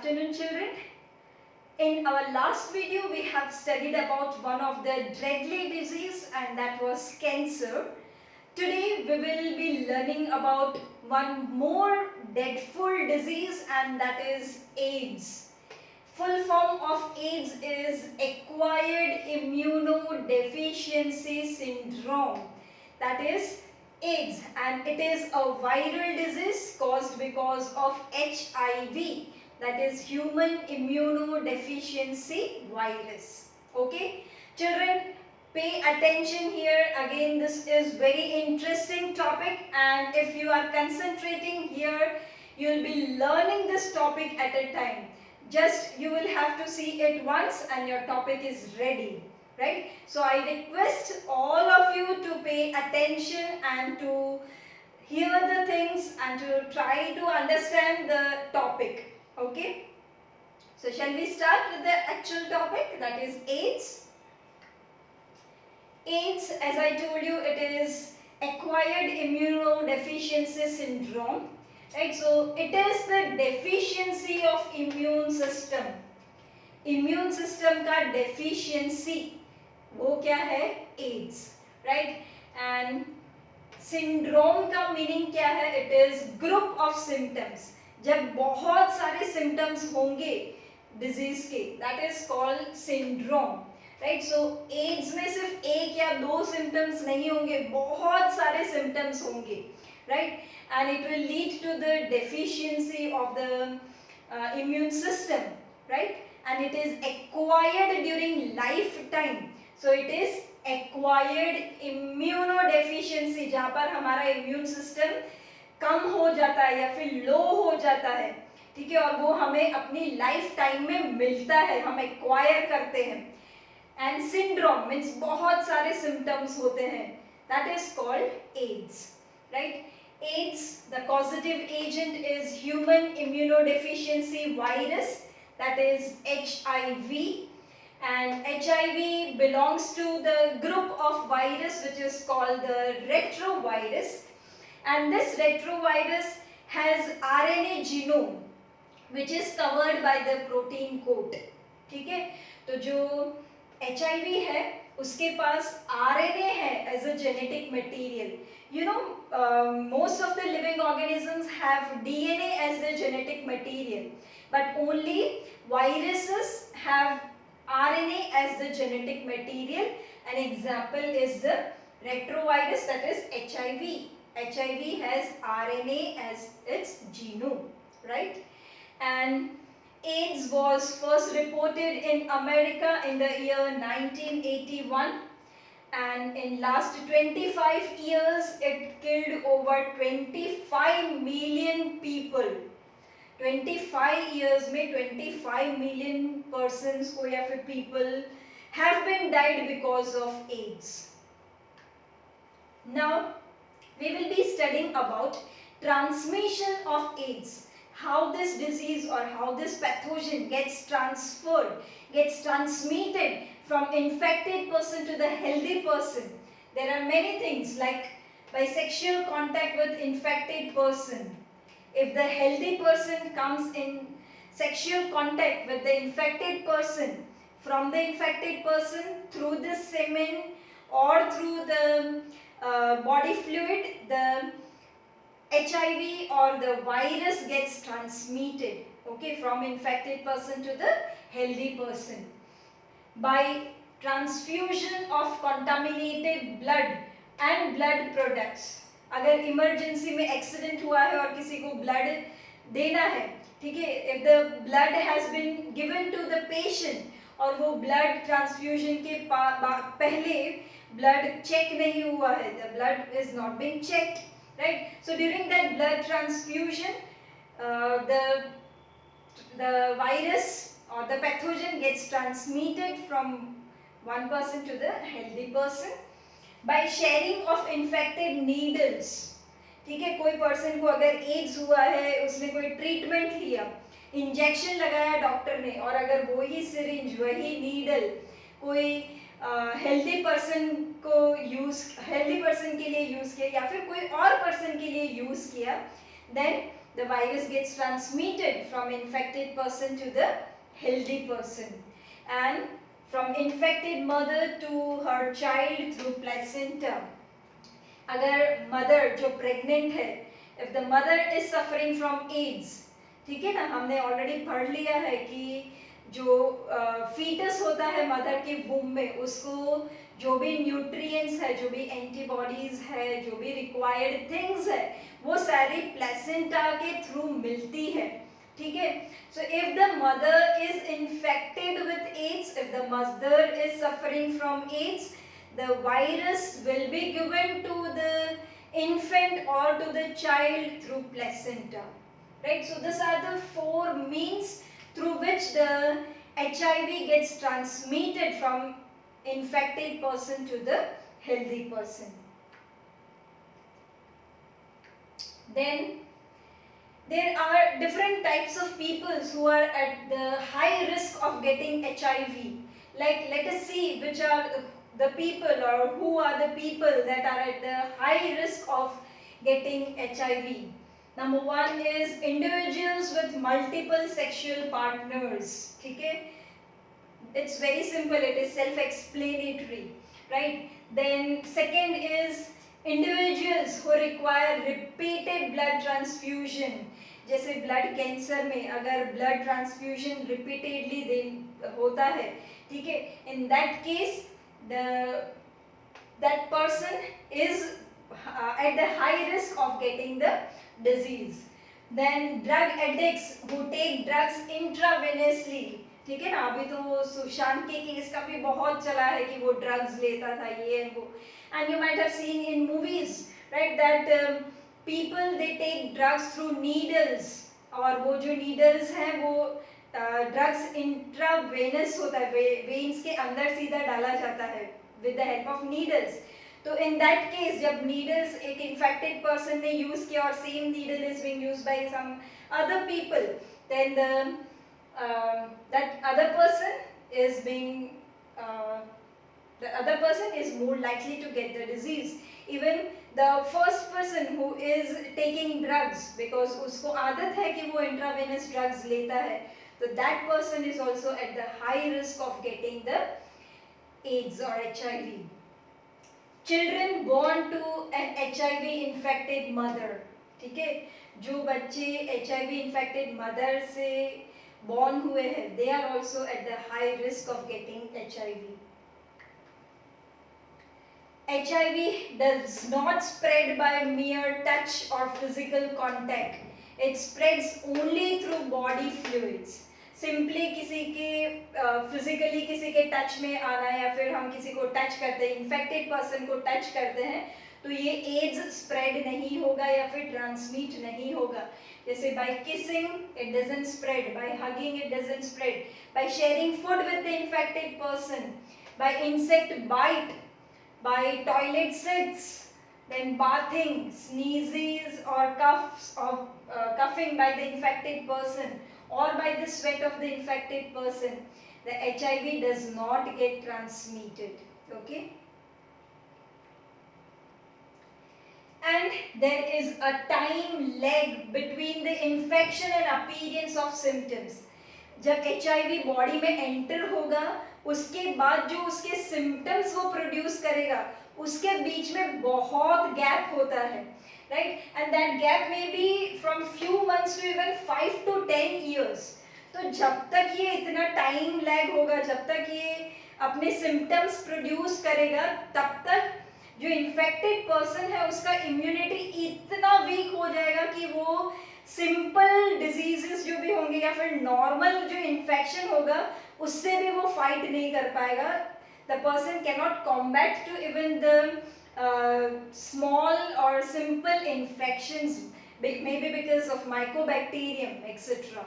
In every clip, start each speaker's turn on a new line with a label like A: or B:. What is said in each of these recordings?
A: afternoon, children. In our last video, we have studied about one of the deadly disease, and that was cancer. Today, we will be learning about one more dreadful disease, and that is AIDS. Full form of AIDS is Acquired Immunodeficiency Syndrome. That is AIDS, and it is a viral disease caused because of HIV, that is Human Immunodeficiency Virus. Okay, children, pay attention here. Again, this is very interesting topic, and if you are concentrating here, you will be learning this topic at a time. Just you will have to see it once and your topic is ready. Right? So I request all of you to pay attention and to hear the things and to try to understand the topic. Okay? So shall we start with the actual topic, that is AIDS. AIDS, as I told you, it is Acquired Immunodeficiency Syndrome. Right? So it is the deficiency of immune system. Immune system का deficiency वो क्या है? AIDS, right? And syndrome का meaning क्या है? It is group of symptoms. जब बहुत सारे symptoms होंगे disease के, that is called syndrome, right? So AIDS में सिर्फ एक या दो symptoms नहीं होंगे, बहुत सारे symptoms होंगे, right? And it will lead to the deficiency of the immune system, right? And it is acquired during lifetime. So it is acquired immunodeficiency, जहाँ पर हमारा immune system कम हो जाता है या फिर लो हो जाता है, ठीक है, और वो हमें अपनी लाइफ टाइम में मिलता है, हम एक्वायर करते हैं. एंड सिंड्रोम मीन्स बहुत सारे सिम्टम्स होते हैं, that is called AIDS. Right? AIDS, the causative agent is human immunodeficiency virus, that is HIV, and HIV belongs to the group of virus which is called the retrovirus, and this retrovirus has RNA genome which is covered by the protein coat. ठीक है, तो जो HIV है उसके पास RNA है as a genetic material. You know, most of the living organisms have DNA as the genetic material, but only viruses have RNA as the genetic material. An example is the retrovirus, that is HIV. HIV has RNA as its genome, right? And AIDS was first reported in America in the year 1981. And in last 25 years, it killed over 25 million people. 25 years में 25 million persons को या फिर people have been died because of AIDS. Now, we will be studying about transmission of AIDS. How this disease or how this pathogen gets transferred, gets transmitted from infected person to the healthy person. There are many things like by sexual contact with infected person. If the healthy person comes in sexual contact with the infected person, from the infected person through the semen or through the body fluid, the HIV or the virus gets transmitted, okay, from infected person to the healthy person. By transfusion of contaminated blood and blood products. अगर emergency में accident हुआ है और किसी को blood देना है, ठीक है, if the blood has been given to the patient और वो ब्लड ट्रांसफ्यूजन के पहले ब्लड चेक नहीं हुआ है, the blood is not being checked, right? So during that blood transfusion, the virus or the pathogen gets transmitted from one person to the healthy person by sharing of infected needles. ठीक है, कोई person को अगर ads हुआ है, उसने कोई treatment लिया, इंजेक्शन लगाया डॉक्टर ने, और अगर वही सिरिंज वही नीडल कोई हेल्दी पर्सन के लिए यूज किया या फिर कोई और पर्सन के लिए यूज किया, then the virus gets transmitted from infected person to the healthy person, and from infected mother to her child through placenta. अगर mother जो pregnant है, if the mother is suffering from AIDS, ठीक है ना, हमने already पढ़ लिया है कि जो फीटस होता है मदर के वूम में, उसको जो भी न्यूट्रिएंट्स है, जो भी एंटीबॉडीज है, जो भी रिक्वायर्ड थिंग्स है, वो सारी प्लेसेंटा के थ्रू मिलती है, ठीक है. So if the mother is infected with AIDS, if the mother is suffering from AIDS, the virus will be given to the infant or to the child through placenta, right? So these are the four means through which the HIV gets transmitted from infected person to the healthy person. Then there are different types of people who are at the high risk of getting HIV. Like, let us see which are the people, or who are the people that are at the high risk of getting HIV. Number one is individuals with multiple sexual partners. Okay, it's very simple, it is self-explanatory, right? Then second is individuals who require repeated blood transfusion. जैसे blood cancer में अगर blood transfusion repeatedly होता है, ठीक है, इन that case that person is at the high risk of getting the disease. Then drug addicts who take drugs intravenously, ठीक है ना, अभी तो सुशांत के केस का भी बहुत चला है कि वो ड्रग्स लेता था, ये वो, and you might have seen in movies, right, that people they take drugs through needles, और वो जो needles हैं वो ड्रग्स इंट्रावेनस होता है, वेन्स के अंदर सीधा डाला जाता है with the help of needles. तो इन दैट केस जब नीडल्स एक इन्फेक्टेड पर्सन ने यूज किया और same needle is being used by some other people, then that other person is being the other person is more likely to get the disease. Even the first person who is taking drugs, because उसको आदत है कि वो intravenous drugs लेता है, so that person is also at the high risk of getting the AIDS or HIV. Children born to an HIV infected mother, ठीक है, जो बच्चे HIV infected mother से born हुए हैं, they are also at the high risk of getting HIV. HIV does not spread by mere touch or physical contact. It spreads only through body fluids. Simply किसी के physically किसी के touch में आना, या फिर हम किसी को touch करते हैं, infected person को touch करते हैं, तो ये AIDS spread नहीं होगा या फिर transmit नहीं होगा. जैसे by kissing it doesn't spread, by hugging it doesn't spread, by sharing food with the infected person, by insect bite, by toilet sits, then bathing, sneezes or coughs or coughing by the infected person, or by the sweat of the infected person, the HIV does not get transmitted. Okay, and there is a time lag between the infection and appearance of symptoms. जब HIV body में enter होगा, उसके बाद जो उसके symptoms वो produce करेगा, उसके बीच में बहुत गैप होता है, राइट, एंड दैट गैप में be from few months to even 5 to 10 years. तो जब तक ये इतना टाइम लैग होगा, जब तक ये अपने सिम्टम्स प्रोड्यूस करेगा, तब तक जो इन्फेक्टेड पर्सन है उसका इम्यूनिटी इतना वीक हो जाएगा कि वो सिंपल डिजीजेस जो भी होंगे या फिर नॉर्मल जो इन्फेक्शन होगा उससे भी वो फाइट नहीं कर पाएगा. The person can not combat to even the small और simple infections, may be because of mycobacterium et cetera.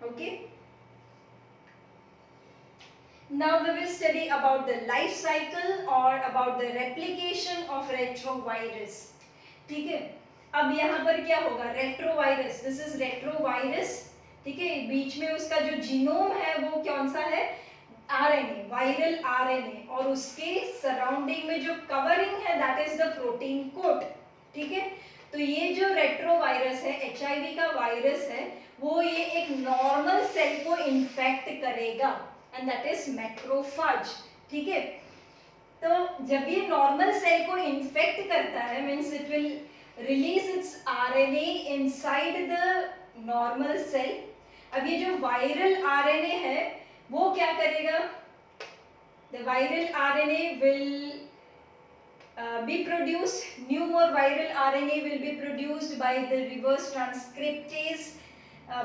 A: Okay, now we will study about the life cycle or about the replication of retrovirus. ठीक है, अब यहाँ पर क्या होगा, retrovirus, this is retrovirus, ठीक है, बीच में उसका जो जीनोम है वो कौन सा है, आरएनए, वायरल आरएनए, और उसके सराउंडिंग में जो कवरिंग है that is the protein coat. ठीक है, तो ये जो रेट्रोवायरस है, HIV का वायरस है, वो ये एक नॉर्मल सेल को इन्फेक्ट करेगा एंड दैट इज मैक्रोफाज। ठीक है, तो जब ये नॉर्मल सेल को इन्फेक्ट करता है means it will release its RNA inside the normal cell. अब ये जो वायरल RNA है वो क्या करेगा, the viral RNA will be produced, new more viral RNA will be produced by the reverse transcriptase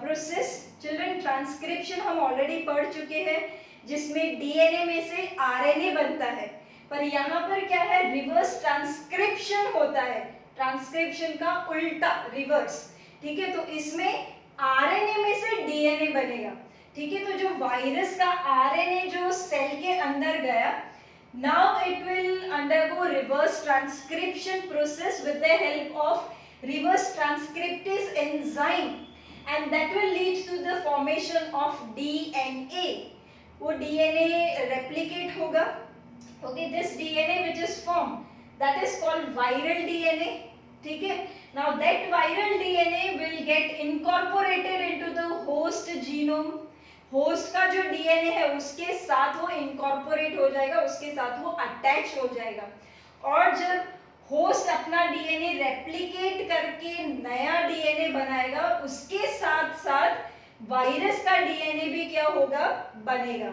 A: process. Children, transcription हम already पढ़ चुके हैं जिसमें DNA में से RNA बनता है, पर यहाँ पर क्या है, रिवर्स ट्रांसक्रिप्शन होता है, ट्रांसक्रिप्शन का उल्टा, रिवर्स। ठीक है, तो इसमें RNA में से DNA बनेगा। ठीक है, तो जो वायरस का RNA जो सेल के अंदर गया, now it will undergo reverse transcription process with the help of reverse transcriptase enzyme and that will lead to the formation of DNA. वो DNA replicate होगा, okay, this DNA which is formed that is called viral DNA. ठीक है, now that viral DNA will get incorporated into the host genome. Host का जो DNA है उसके साथ वो इनकॉर्पोरेट हो जाएगा, उसके साथ वो अटैच हो जाएगा, और जब होस्ट अपना DNA रेप्लिकेट करके नया DNA बनाएगा, उसके साथ साथ वायरस का DNA भी क्या होगा, बनेगा,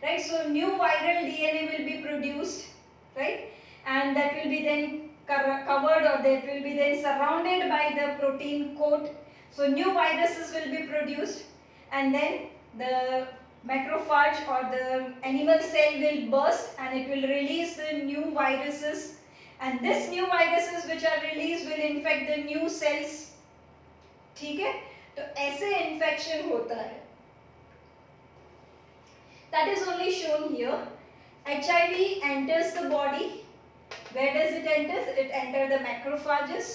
A: right. So new viral DNA will be produced, right, and that will be then covered or that will be then surrounded by the protein coat. So new viruses will be produced and then the macrophage or the animal cell will burst and it will release the new viruses, and this new viruses which are released will infect the new cells. ठीक है, तो ऐसे infection होता है। That is only shown here. HIV enters the body. Where does it enter? It enters the macrophages.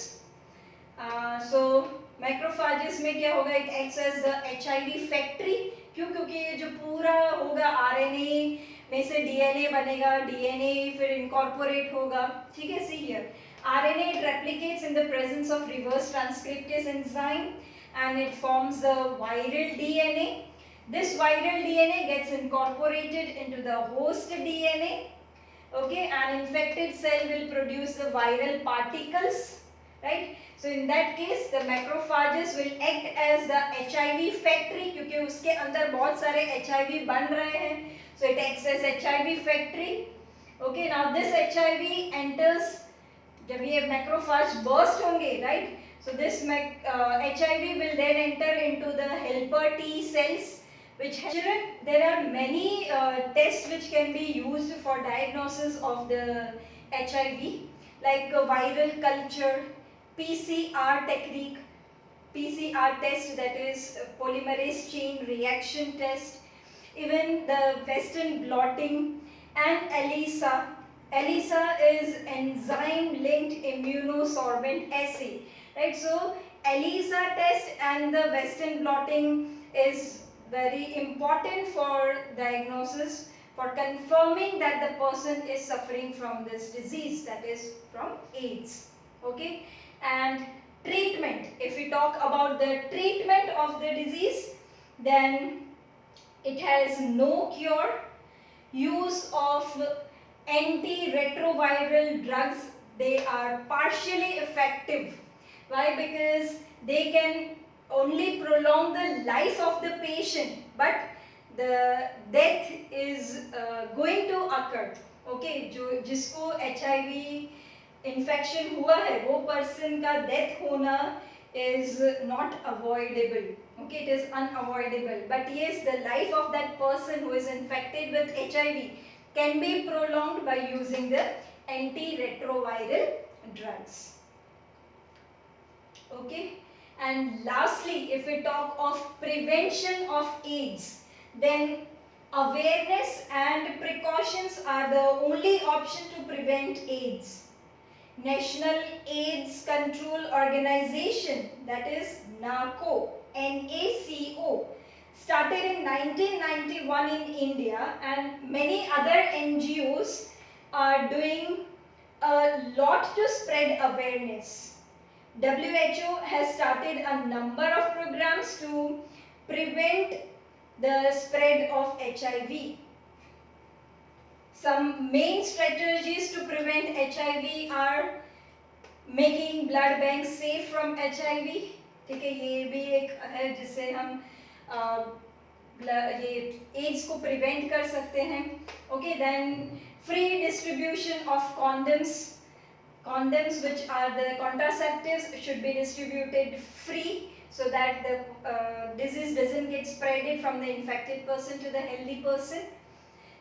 A: So macrophages में क्या होगा? It acts as the HIV factory. क्यों? क्योंकि ये जो पूरा होगा RNA में से DNA बनेगा, DNA फिर incorporate होगा। ठीक है, see here, RNA it replicates in the presence of reverse transcriptase enzyme and it forms the viral DNA. This viral DNA gets incorporated into the host DNA. Okay, and infected cell will produce the viral particles, right? So in that case the macrophages will act as the HIV factory क्योंकि उसके अंदर बहुत सारे HIV बन रहे हैं, so it acts as HIV factory. Okay, now this HIV enters, जब ये macrophage burst होंगे, right? So this HIV will then enter into the helper T cells. Which children, there are many tests which can be used for diagnosis of the HIV, like viral culture, PCR technique, PCR test, that is polymerase chain reaction test, even the Western blotting and ELISA. ELISA is enzyme linked immunosorbent assay, right? So ELISA test and the Western blotting is very important for diagnosis, for confirming that the person is suffering from this disease, that is from AIDS. Okay, and treatment, if we talk about the treatment of the disease, then it has no cure. Use of antiretroviral drugs, they are partially effective. Why? Because they can only prolong the life of the patient, but the death is going to occur. Okay, जो जिसको HIV infection हुआ है वो person का death होना is not avoidable. Okay, it is unavoidable. But yes, the life of that person who is infected with HIV can be prolonged by using the antiretroviral drugs. Okay. And lastly, if we talk of prevention of AIDS, then awareness and precautions are the only option to prevent AIDS. National AIDS Control Organization, that is NACO, NACO, started in 1991 in India, and many other NGOs are doing a lot to spread awareness. WHO has started a number of programs to prevent the spread of HIV. Some main strategies to prevent HIV are making blood banks safe from HIV. ठीक है, ये भी एक है जिससे हम ये ads को प्रिवेंट कर सकते हैं. Okay, then free distribution of condoms which are the contraceptives should be distributed free so that the disease doesn't get spreaded from the infected person to the healthy person.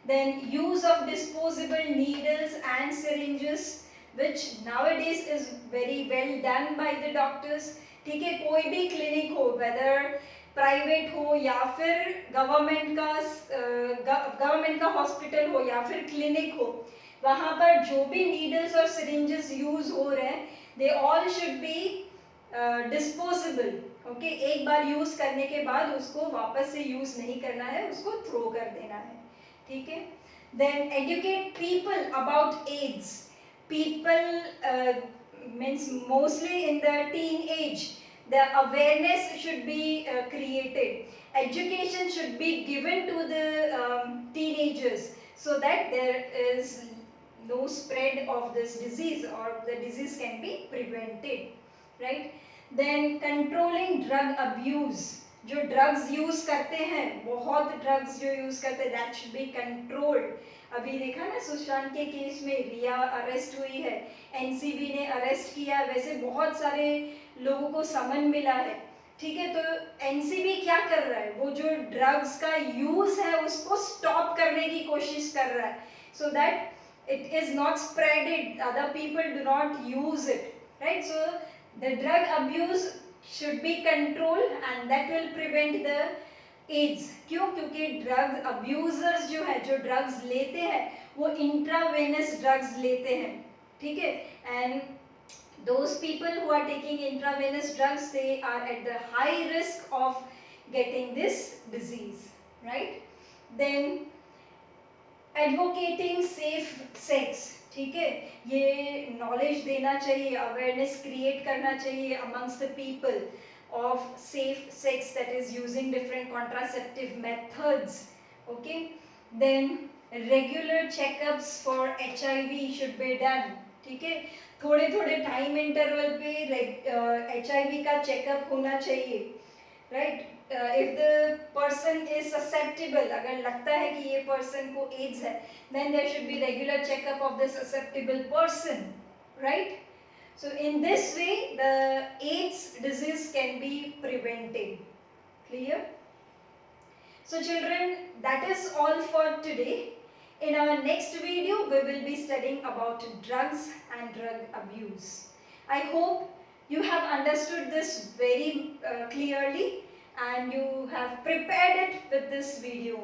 A: Then use of disposable needles and syringes which nowadays is very well done by the doctors. ठीक है, कोई भी clinic हो, weather private हो या फिर government का hospital हो या फिर क्लिनिक हो, वहाँ पर जो भी नीडल्स और सिरिंजेस यूज हो रहे हैं, they all should be disposable. Okay, एक बार यूज करने के बाद उसको वापस से यूज नहीं करना है, उसको थ्रो कर देना है. ठीक है. Then educate people about AIDS. People means mostly in the teen age, the awareness should be created. Education should be given to the teenagers so that there is no spread of this disease or the disease can be prevented, right? Then controlling drug abuse. जो drugs use करते हैं, बहुत drugs जो use करते हैं, that should be controlled. अभी देखा ना सुशांत के केस में रिया अरेस्ट हुई है, एनसीबी ने अरेस्ट किया, वैसे बहुत सारे लोगों को समन मिला है. ठीक है, तो एनसीबी क्या कर रहा है, वो जो ड्रग्स का यूज है उसको स्टॉप करने की कोशिश कर रहा है, so that it is not spreaded, other people do not use it, right? So the drug abuse should be control and that will prevent the AIDS. क्यों? क्योंकि ड्रग अब्यूजर्स जो है, जो ड्रग्स लेते हैं, वो इंट्रावेनस ड्रग्स लेते हैं. ठीक है, and those people who are taking intravenous drugs, they are at the high risk of getting this disease, right? Then advocating safe sex. ठीक है, ये knowledge देना चाहिए, awareness create करना चाहिए amongst the people of safe sex, that is using different contraceptive methods. Okay, then regular checkups for HIV should be done. ठीक है, थोड़े थोड़े टाइम इंटरवल पे HIV का चेकअप होना चाहिए, right? If the person is susceptible, अगर लगता है कि ये पर्सन को एड्स है, then there should be regular checkup of the susceptible person, right? So in this way the AIDS disease can be prevented. Clear? So children, that is all for today. In our next video, we will be studying about drugs and drug abuse. I hope you have understood this very clearly and you have prepared it with this video.